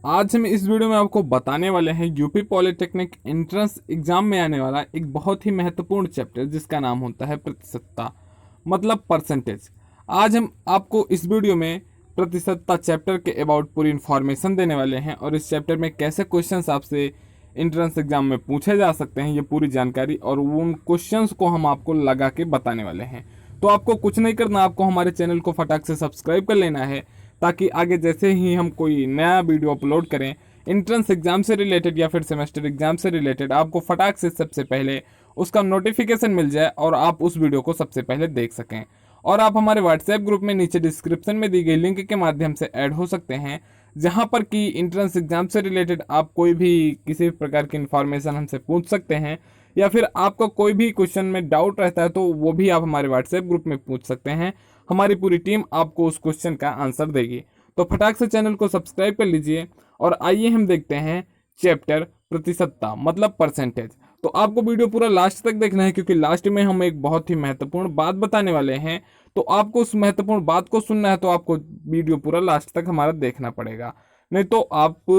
आज हम इस वीडियो में आपको बताने वाले हैं यूपी पॉलिटेक्निक एंट्रेंस एग्जाम में आने वाला एक बहुत ही महत्वपूर्ण चैप्टर जिसका नाम होता है प्रतिशतता, मतलब परसेंटेज। आज हम आपको इस वीडियो में प्रतिशतता चैप्टर के अबाउट पूरी इन्फॉर्मेशन देने वाले हैं और इस चैप्टर में कैसे क्वेश्चंस आपसे एंट्रेंस एग्जाम में पूछे जा सकते हैं, ये पूरी जानकारी और उन क्वेश्चंस को हम आपको लगा के बताने वाले हैं। तो आपको कुछ नहीं करना, आपको हमारे चैनल को फटाक से सब्सक्राइब कर लेना है ताकि आगे जैसे ही हम कोई नया वीडियो अपलोड करें एंट्रेंस एग्जाम से रिलेटेड या फिर सेमेस्टर एग्जाम से रिलेटेड, आपको फटाक से सबसे पहले उसका नोटिफिकेशन मिल जाए और आप उस वीडियो को सबसे पहले देख सकें। और आप हमारे व्हाट्सएप ग्रुप में नीचे डिस्क्रिप्शन में दी गई लिंक के माध्यम से ऐड हो सकते हैं, जहां पर कि एंट्रेंस एग्जाम से रिलेटेड आप कोई भी किसी प्रकार की इन्फॉर्मेशन हमसे पूछ सकते हैं या फिर आपका कोई भी क्वेश्चन में डाउट रहता है तो वो भी आप हमारे व्हाट्सएप ग्रुप में पूछ सकते हैं। हमारी पूरी टीम आपको उस क्वेश्चन का आंसर देगी। तो फटाक से चैनल को सब्सक्राइब कर लीजिए और आइए हम देखते हैं चैप्टर प्रतिशतता, मतलब परसेंटेज। तो आपको वीडियो पूरा लास्ट तक देखना है क्योंकि लास्ट में हम एक बहुत ही महत्वपूर्ण बात बताने वाले हैं। तो आपको उस महत्वपूर्ण बात को सुनना है तो आपको वीडियो पूरा लास्ट तक हमारा देखना पड़ेगा, नहीं तो आप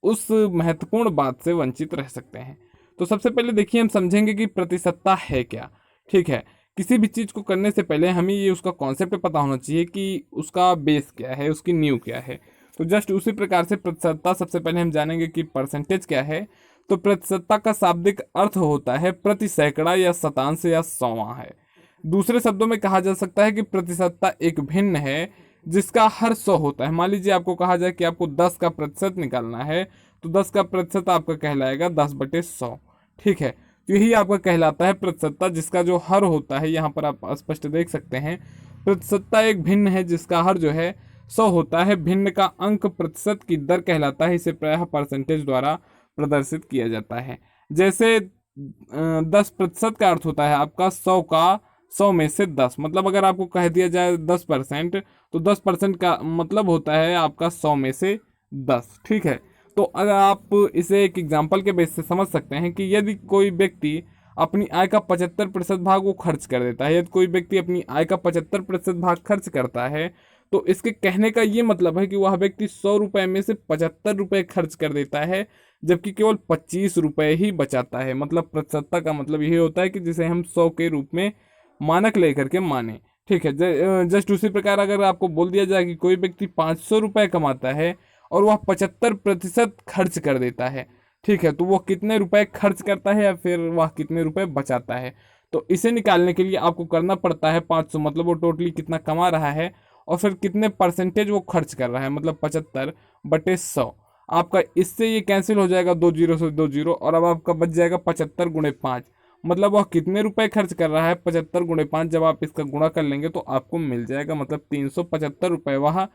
उस महत्वपूर्ण बात से वंचित रह सकते हैं। तो सबसे पहले देखिए, हम समझेंगे कि प्रतिशतता है क्या। ठीक है, किसी भी चीज़ को करने से पहले हमें ये उसका कॉन्सेप्ट पता होना चाहिए कि उसका बेस क्या है, उसकी नींव क्या है। तो जस्ट उसी प्रकार से प्रतिशतता सबसे पहले हम जानेंगे कि परसेंटेज क्या है। तो प्रतिशतता का शाब्दिक अर्थ होता है प्रति सैकड़ा या शतांश या सौवां है। दूसरे शब्दों में कहा जा सकता है कि प्रतिशतता एक भिन्न है जिसका हर 100 होता है। मान लीजिए आपको कहा जाए कि आपको 10 का प्रतिशत निकालना है, तो 10 का प्रतिशत आपका कहलाएगा 10/100। ठीक है, तो यही आपका कहलाता है प्रतिशतता, जिसका जो हर होता है यहाँ पर आप स्पष्ट देख सकते हैं। प्रतिशतता एक भिन्न है जिसका हर जो है 100 होता है। भिन्न का अंक प्रतिशत की दर कहलाता है। इसे प्रायः परसेंटेज द्वारा प्रदर्शित किया जाता है। जैसे 10% का अर्थ होता है आपका 100 में से 10, मतलब अगर आपको कह दिया जाए 10%, तो 10% का मतलब होता है आपका 100 में से 10। ठीक है, तो अगर आप इसे एक एग्जाम्पल के बेस से समझ सकते हैं कि यदि कोई व्यक्ति अपनी आय का 75% भाग वो खर्च कर देता है, यदि कोई व्यक्ति अपनी आय का 75% भाग खर्च करता है, तो इसके कहने का ये मतलब है कि वह व्यक्ति 100 रुपये में से 75 रुपये खर्च कर देता है, जबकि केवल 25 रुपये ही बचाता है। मतलब प्रतिशतता का मतलब यही होता है कि जिसे हम 100 के रूप में मानक लेकर के माने। ठीक है, जस्ट उसी प्रकार अगर आपको बोल दिया जाए कि कोई व्यक्ति 500 रुपये कमाता है और वह 75% खर्च कर देता है, ठीक है, तो वो कितने रुपए खर्च करता है या फिर वह कितने रुपए बचाता है। तो इसे निकालने के लिए आपको करना पड़ता है 500, मतलब वो टोटली कितना कमा रहा है और फिर कितने परसेंटेज वो खर्च कर रहा है, मतलब 75/100। आपका इससे ये कैंसिल हो जाएगा, 2 जीरो से 2 जीरो, और अब आपका बच जाएगा 75 × 5। मतलब वह कितने रुपए खर्च कर रहा है, 75 × 5। जब आप इसका गुणा कर लेंगे तो आपको मिल जाएगा, मतलब 375 रुपये वह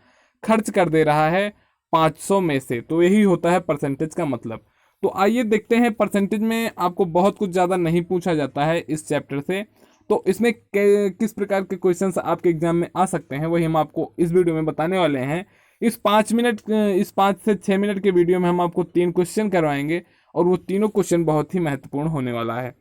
खर्च कर दे रहा है 500 में से। तो यही होता है परसेंटेज का मतलब। तो आइए देखते हैं, परसेंटेज में आपको बहुत कुछ ज़्यादा नहीं पूछा जाता है इस चैप्टर से। तो इसमें किस प्रकार के क्वेश्चंस आपके एग्जाम में आ सकते हैं वही हम आपको इस वीडियो में बताने वाले हैं। इस 5 से 6 मिनट के वीडियो में हम आपको 3 क्वेश्चन करवाएंगे और वो तीनों क्वेश्चन बहुत ही महत्वपूर्ण होने वाला है।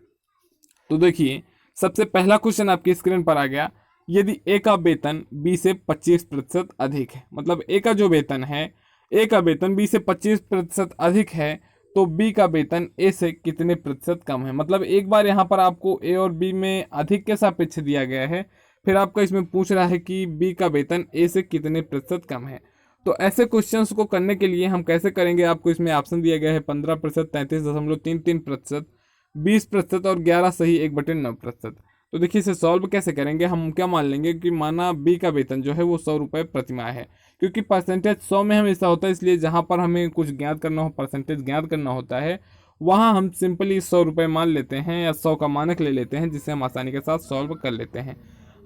तो देखिए, सबसे पहला क्वेश्चन आपकी स्क्रीन पर आ गया। यदि ए का वेतन बी से 25% अधिक है, मतलब ए का जो वेतन है, ए का वेतन बी से 25% अधिक है, तो बी का वेतन ए से कितने प्रतिशत कम है। मतलब एक बार यहाँ पर आपको ए और बी में अधिक के सापेक्ष दिया गया है, फिर आपका इसमें पूछ रहा है कि बी का वेतन ए से कितने प्रतिशत कम है। तो ऐसे क्वेश्चंस को करने के लिए हम कैसे करेंगे, आपको इसमें ऑप्शन दिया गया है 15%, 33.33%, 20% और 11 सही 1/9%। तो देखिए, इसे सॉल्व कैसे करेंगे, हम क्या मान लेंगे कि माना बी का वेतन जो है वो 100 रुपये प्रति माह है। क्योंकि परसेंटेज 100 में हमेशा होता है, इसलिए जहाँ पर हमें कुछ ज्ञात करना हो, परसेंटेज ज्ञात करना होता है, वहाँ हम सिंपली 100 रुपये मान लेते हैं या 100 का मानक ले लेते हैं, जिसे हम आसानी के साथ सॉल्व कर लेते हैं।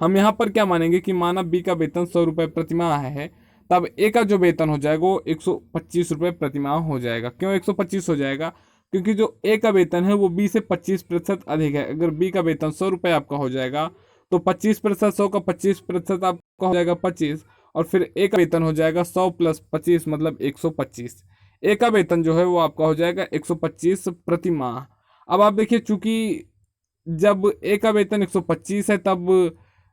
हम यहाँ पर क्या मानेंगे कि माना बी का वेतन 100 रुपये प्रति माह है, तब ए का जो वेतन हो जाएगा वो 125 रुपये प्रति माह हो जाएगा। क्यों 125 हो जाएगा, क्योंकि जो ए का वेतन है वो बी से 25% अधिक है। अगर बी का वेतन 100 रुपये आपका हो जाएगा तो 25%, 100 का 25% आपका हो जाएगा 25, और फिर ए का वेतन हो जाएगा 100 + 25 मतलब 125। ए का वेतन जो है वो आपका हो जाएगा 125 प्रति माह। अब आप देखिए, चूंकि जब ए का वेतन 125 है तब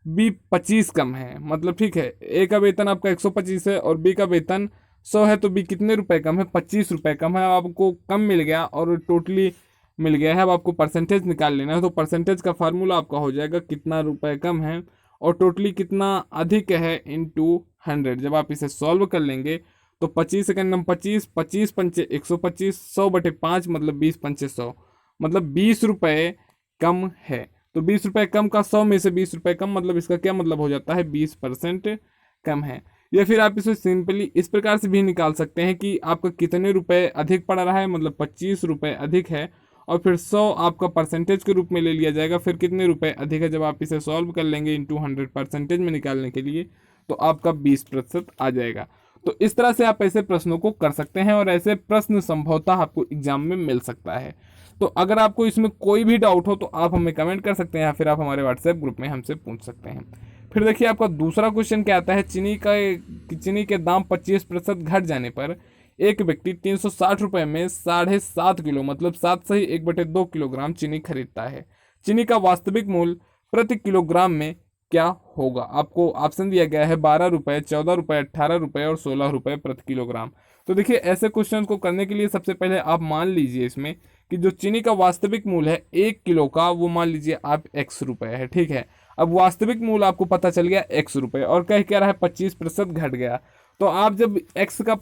बी 25 कम है, मतलब ठीक है, ए का वेतन आपका 125 है और बी का वेतन 100 है तो बी कितने रुपए कम है, 25 रुपए कम है। अब आपको कम मिल गया और टोटली मिल गया है, अब आपको परसेंटेज निकाल लेना है। तो परसेंटेज का फार्मूला आपका हो जाएगा कितना रुपए कम है और टोटली कितना अधिक है इंटू 100। जब आप इसे सॉल्व कर लेंगे तो 25 सेकंड नंबर 25, 25 पंचे 125, 100/5 मतलब 20 पंचे 100, मतलब 20 रुपए कम है। तो 20 रुपए कम का 100 में से 20 रुपए कम, मतलब इसका क्या मतलब हो जाता है, 20% कम है। या फिर आप इसे सिंपली इस प्रकार से भी निकाल सकते हैं कि आपका कितने रुपए अधिक पड़ रहा है, मतलब 25 रुपए अधिक है, और फिर 100 आपका परसेंटेज के रूप में ले लिया जाएगा, फिर कितने रुपए अधिक है। जब आप इसे सॉल्व कर लेंगे इंटू 100 परसेंटेज में निकालने के लिए, तो आपका 20% आ जाएगा। तो इस तरह से आप ऐसे प्रश्नों को कर सकते हैं और ऐसे प्रश्न संभवतः आपको एग्जाम में मिल सकता है। तो अगर आपको इसमें कोई भी डाउट हो तो आप हमें कमेंट कर सकते हैं या फिर आप हमारे व्हाट्सएप ग्रुप में हमसे पूछ सकते हैं। फिर देखिए आपका दूसरा क्वेश्चन क्या आता है, चीनी के दाम 25% घट जाने पर एक व्यक्ति 360 रुपये में 7.5 किलो मतलब 7 सही 1/2 किलोग्राम चीनी खरीदता है। चीनी का वास्तविक मूल्य प्रति किलोग्राम में क्या होगा। आपको ऑप्शन दिया गया है 12 रुपये, 14 रुपये, 18 रुपये और 16 रुपये प्रति किलोग्राम। तो देखिए ऐसे क्वेश्चन को करने के लिए सबसे पहले आप मान लीजिए इसमें कि जो चीनी का वास्तविक मूल्य है 1 किलो का, वो मान लीजिए आप x रुपये है, ठीक है। अब वास्तविक मूल्य आपको पता चल गया x रुपये और कह क्या रहा है 25% घट गया। तो आप जब x का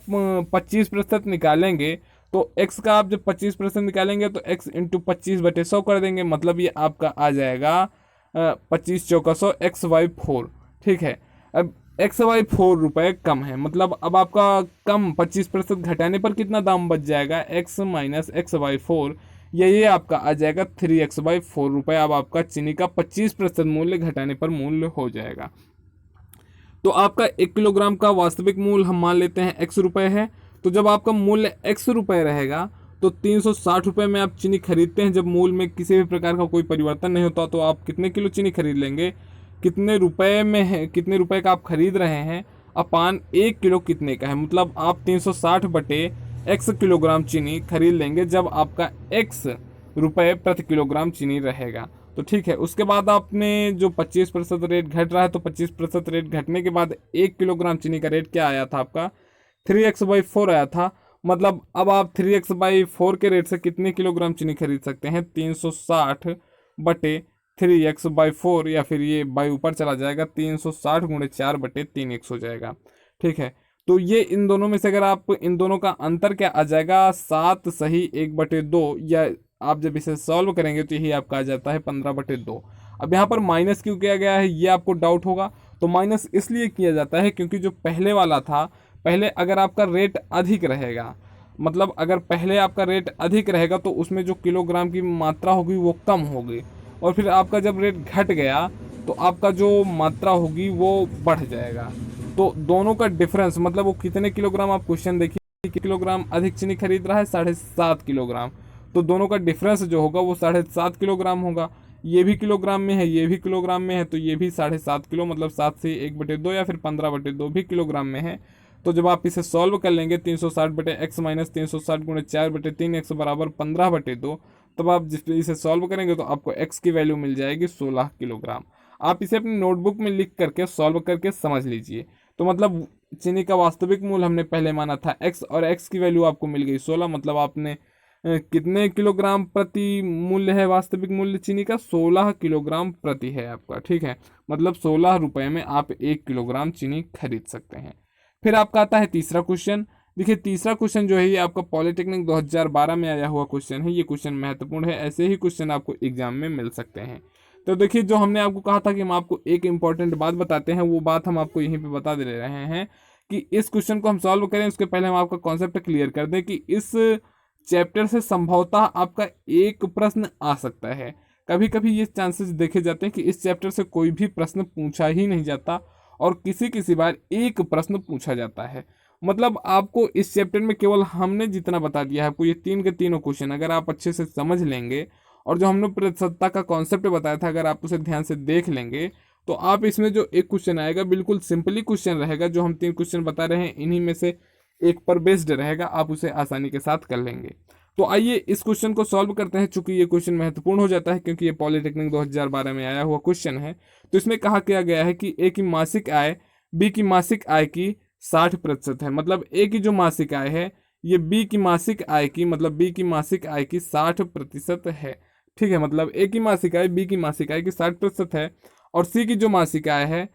25% निकालेंगे, तो x का आप जब 25% निकालेंगे तो x इंटू 25/100 कर देंगे, मतलब ये आपका आ जाएगा 25×4 x/4, ठीक है। अब x/4 रुपये कम है, मतलब अब आपका कम 25% घटाने पर कितना दाम बच जाएगा, x माइनस x/4, ये आपका आ जाएगा 3x/4 रुपये। अब आपका चीनी का 25% मूल्य घटाने पर मूल्य हो जाएगा। तो आपका 1 किलोग्राम का वास्तविक मूल्य हम मान लेते हैं x रुपये है। तो जब आपका मूल्य x रुपये रहेगा तो 360 रुपये में आप चीनी खरीदते हैं। जब मूल्य में किसी भी प्रकार का कोई परिवर्तन नहीं होता तो आप कितने किलो चीनी खरीद लेंगे, कितने रुपए में है, कितने रुपए का आप खरीद रहे हैं अपान 1 किलो कितने का है, मतलब आप 360/x किलोग्राम चीनी खरीद लेंगे जब आपका x रुपये प्रति किलोग्राम चीनी रहेगा। तो ठीक है, उसके बाद आपने जो 25% रेट घट रहा है, तो 25% रेट घटने के बाद 1 किलोग्राम चीनी का रेट क्या आया था आपका, 3x/4 आया था। मतलब अब आप 3x/4 के रेट से कितने किलोग्राम चीनी खरीद सकते हैं, 360/3x/4, या फिर ये बाई ऊपर चला जाएगा 360 × 4/3x हो जाएगा, ठीक है। तो ये इन दोनों में से अगर आप इन दोनों का अंतर क्या आ जाएगा, 7 सही 1/2, या आप जब इसे सॉल्व करेंगे तो यही आपका आ जाता है 15/2। अब यहाँ पर माइनस क्यों किया गया है ये आपको डाउट होगा। तो माइनस इसलिए किया जाता है क्योंकि जो पहले वाला था, पहले अगर आपका रेट अधिक रहेगा, मतलब अगर पहले आपका रेट अधिक रहेगा तो उसमें जो किलोग्राम की मात्रा होगी वो कम होगी, और फिर आपका जब रेट घट गया तो आपका जो मात्रा होगी वो बढ़ जाएगा। तो दोनों का डिफरेंस मतलब वो कितने किलोग्राम, आप क्वेश्चन देखिए, किलोग्राम अधिक चीनी खरीद रहा है 7.5 किलोग्राम, तो दोनों का डिफरेंस जो होगा वो 7.5 किलोग्राम होगा। ये भी किलोग्राम में है, ये भी किलोग्राम में है, तो ये भी 7.5 किलो, मतलब 7 से 1/2 या फिर 15/2 भी किलोग्राम में है। तो जब आप इसे सॉल्व कर लेंगे 360/x माइनस 360 × 4/3x बराबर 15/2, तब आप जिस इसे सॉल्व करेंगे तो आपको x की वैल्यू मिल जाएगी 16 किलोग्राम। आप इसे अपनी नोटबुक में लिख करके सॉल्व करके समझ लीजिए। तो मतलब चीनी का वास्तविक मूल्य हमने पहले माना था x, और x की वैल्यू आपको मिल गई 16, मतलब आपने कितने किलोग्राम प्रति मूल्य है वास्तविक मूल्य चीनी का, 16 किलोग्राम प्रति है आपका, ठीक है। मतलब 16 रुपये में आप 1 किलोग्राम चीनी खरीद सकते हैं। फिर आपका आता है तीसरा क्वेश्चन। देखिए तीसरा क्वेश्चन जो है ये आपका पॉलिटेक्निक 2012 में आया हुआ क्वेश्चन है। ये क्वेश्चन महत्वपूर्ण है, ऐसे ही क्वेश्चन आपको एग्जाम में मिल सकते हैं। तो देखिए जो हमने आपको कहा था कि हम आपको एक इंपॉर्टेंट बात बताते हैं, वो बात हम आपको यहीं पे बता दे रहे हैं कि इस क्वेश्चन को हम सॉल्व करें उसके पहले हम आपका कॉन्सेप्ट क्लियर कर दें कि इस चैप्टर से संभवतः आपका एक प्रश्न आ सकता है। कभी कभी ये चांसेस देखे जाते हैं कि इस चैप्टर से कोई भी प्रश्न पूछा ही नहीं जाता और किसी बार एक प्रश्न पूछा जाता है। मतलब आपको इस चैप्टर में केवल हमने जितना बता दिया है, आपको ये 3 के तीनों क्वेश्चन अगर आप अच्छे से समझ लेंगे और जो हमने प्रतिशतता का कॉन्सेप्ट बताया था अगर आप उसे ध्यान से देख लेंगे, तो आप इसमें जो एक क्वेश्चन आएगा बिल्कुल सिंपली क्वेश्चन रहेगा। जो हम 3 क्वेश्चन बता रहे हैं इन्हीं में से एक पर बेस्ड रहेगा, आप उसे आसानी के साथ कर लेंगे। तो आइए इस क्वेश्चन को सॉल्व करते हैं। चूंकि ये क्वेश्चन महत्वपूर्ण हो जाता है क्योंकि ये पॉलिटेक्निक 2012 में आया हुआ क्वेश्चन है। तो इसमें कहा क्या गया है कि ए की मासिक आय बी की मासिक आय की 60% है। मतलब ए की जो मासिक आय है ये बी की मासिक आय की, मतलब बी की मासिक आय की 60% है। ठीक है, मतलब ए की मासिक आय बी की मासिक आय की 60% है। और सी की जो मासिक आय है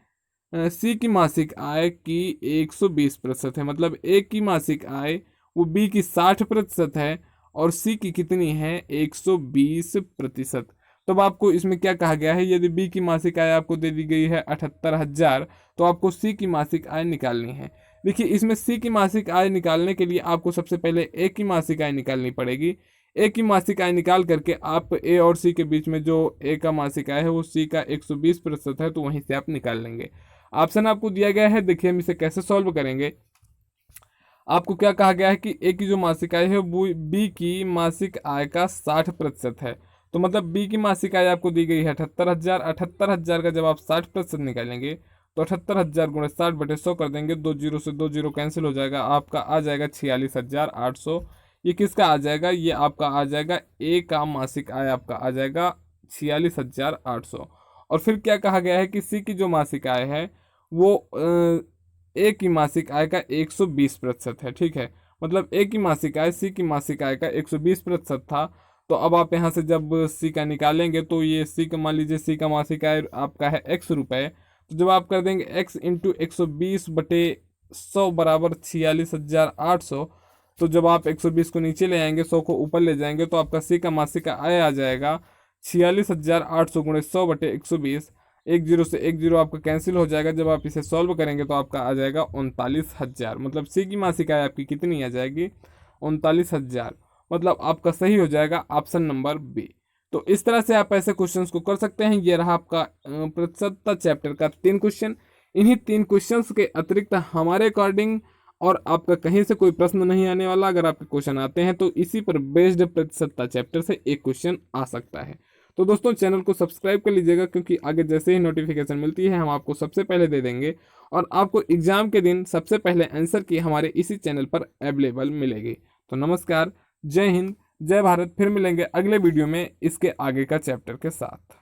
सी की मासिक आय की 120% है। मतलब ए की मासिक आय वो बी की 60% है और सी की कितनी है 120%। तो अब आपको इसमें क्या कहा गया है, यदि बी की मासिक आय आपको दे दी गई है 78,000 तो आपको सी की मासिक आय निकालनी है। देखिए इसमें सी की मासिक आय निकालने के लिए आपको सबसे पहले ए की मासिक आय निकालनी पड़ेगी। ए की मासिक आय निकाल करके आप ए और सी के बीच में जो ए का मासिक आय है वो सी का 120% है, तो वहीं से आप निकाल लेंगे। ऑप्शन आपको दिया गया है, देखिए हम इसे कैसे सॉल्व करेंगे। आपको क्या कहा गया है कि ए की जो मासिक आय है वो बी की मासिक आय का 60% है। तो मतलब बी की मासिक आय आपको दी गई है 78,000। 78,000 का जब आप 60% निकालेंगे तो 78,000 गुणे 60/100 कर देंगे, 2 जीरो से 2 जीरो कैंसिल हो जाएगा, आपका आ जाएगा 46,800। ये किसका आ जाएगा, ये आपका आ जाएगा ए का मासिक आय आपका आ जाएगा 46,800। और फिर क्या कहा गया है कि सी की जो मासिक आय है वो ए की मासिक आय का 120% है। ठीक है, मतलब ए की मासिक आय सी की मासिक आय का 120% था। तो अब आप यहाँ से जब सी का निकालेंगे तो ये सी का, मान लीजिए सी का मासिक आय आपका है x रुपये, तो जब आप कर देंगे x इंटू 120/100 बराबर 46,800। तो जब आप 120 को नीचे ले आएंगे 100 को ऊपर ले जाएंगे तो आपका सी का मासिक आय आ जाएगा 46,800 गुणे 100/120। एक जीरो से एक जीरो आपका कैंसिल हो जाएगा, जब आप इसे सॉल्व करेंगे तो आपका आ जाएगा 39,000। मतलब सी की मासिक आय आपकी कितनी आ जाएगी 39,000। मतलब आपका सही हो जाएगा ऑप्शन नंबर बी। तो इस तरह से आप ऐसे क्वेश्चंस को कर सकते हैं। ये रहा आपका प्रतिशतता चैप्टर का 3 क्वेश्चन। इन्हीं 3 क्वेश्चंस के अतिरिक्त हमारे अकॉर्डिंग और आपका कहीं से कोई प्रश्न नहीं आने वाला। अगर आपके क्वेश्चन आते हैं तो इसी पर बेस्ड प्रतिशतता चैप्टर से एक क्वेश्चन आ सकता है। तो दोस्तों चैनल को सब्सक्राइब कर लीजिएगा, क्योंकि आगे जैसे ही नोटिफिकेशन मिलती है हम आपको सबसे पहले दे देंगे और आपको एग्जाम के दिन सबसे पहले आंसर की हमारे इसी चैनल पर अवेलेबल मिलेगी। तो नमस्कार, जय हिंद, जय भारत। फिर मिलेंगे अगले वीडियो में इसके आगे का चैप्टर के साथ।